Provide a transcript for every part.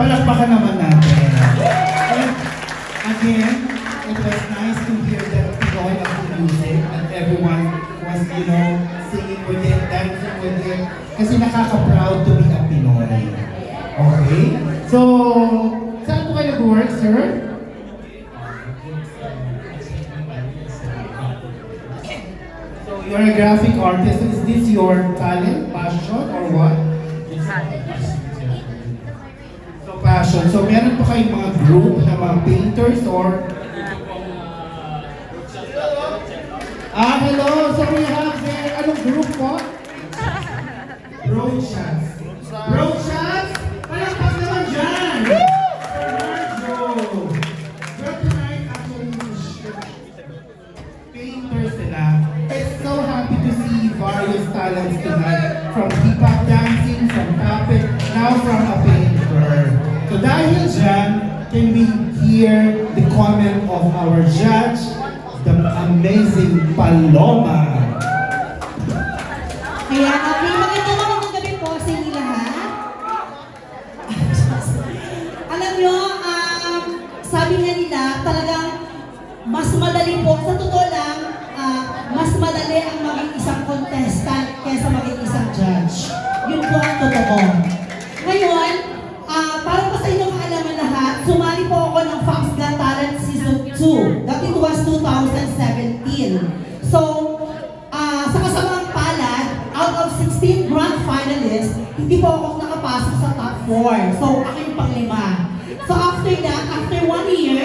Palakpakan naman natin. And again, it was nice to hear that Pinoy of the music and everyone was, you know, singing with it, dancing with it. Kasi nakaka-proud to be a Pinoy. Okay? So, saan po kayo nag-work, sir? So, you're a graphic artist. Is this your talent, passion, or what? So, passion. So, meron pa kayong mga group na mga painters or... hello! So, we have there, anong group po? Road Shots. Road Shots? Palakpak naman dyan! But tonight, actually, painters sila. It's so happy to see various talents tonight. From hip-hop dancing, from puppet, now from a painter. So dahil dyan, can we hear the comment of our judge, the amazing Paloma. Kaya, magandang gabi po sa inyo lahat. Alam nyo, sabi nga nila, talagang mas madali po, sa totoo lang, mas madali ang maging isang contestant kaysa maging isang judge. Yun po ang totoo. Ngayon, para pa sa inyong kaalaman lahat, sumali po ako ng Fox Got Talent Season 2. That it was 2017. So, sa kasamang palad, out of 16 grand finalists, hindi po ako nakapasok sa top 4. So, ako yung pang-5. So, after that, after 1 year,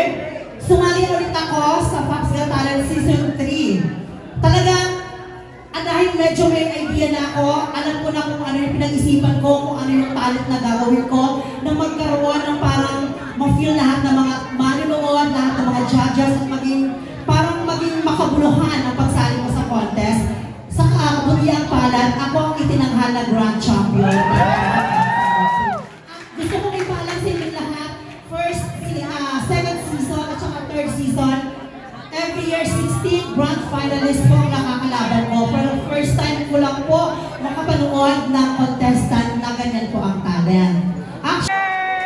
sumali ulit ako sa Fox Got Talent Season 3. Talagang, dahil medyo may idea na ako, alam ko na kung ano yung pinag-isipan ko, kung ano yung talent na gagawin ko, na magkaroon ng parang ma-feel lahat ng mga manunood, lahat ng mga judges, at parang maging makabuluhan ang pagsali ko sa contest. Sa kabutiang palad, ako ang itinanghal na Grand Champion. Gusto kong ipalang sa inyo lahat, second season at saka third season, every year 16 grand finalists po ang nakakalaban ko. Pero first time ko lang po makapanood ng contestant na ganyan po ang talent.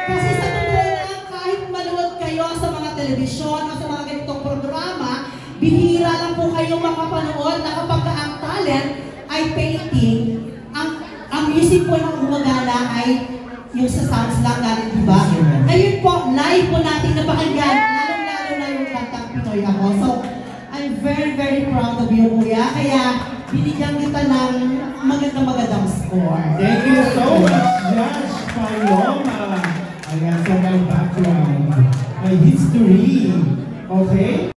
Kasi sa totoo lang, kahit manood kayo sa mga telebisyon o sa mga ganitong programa, bihira lang po kayo makapanood na kapag ang talent ay painting, ang music po ng gumagana ay yung sa sounds lang galing, diba? Ngayon po, live po natin napakinggan, lalong-lalo na yung kantang Pinoy ako. So, I'm very, very proud of you, kuya. Kaya, binigyan kita ng magandang score. Thank you so much, Judge Paloma. Ayan, so my background, my history. Okay?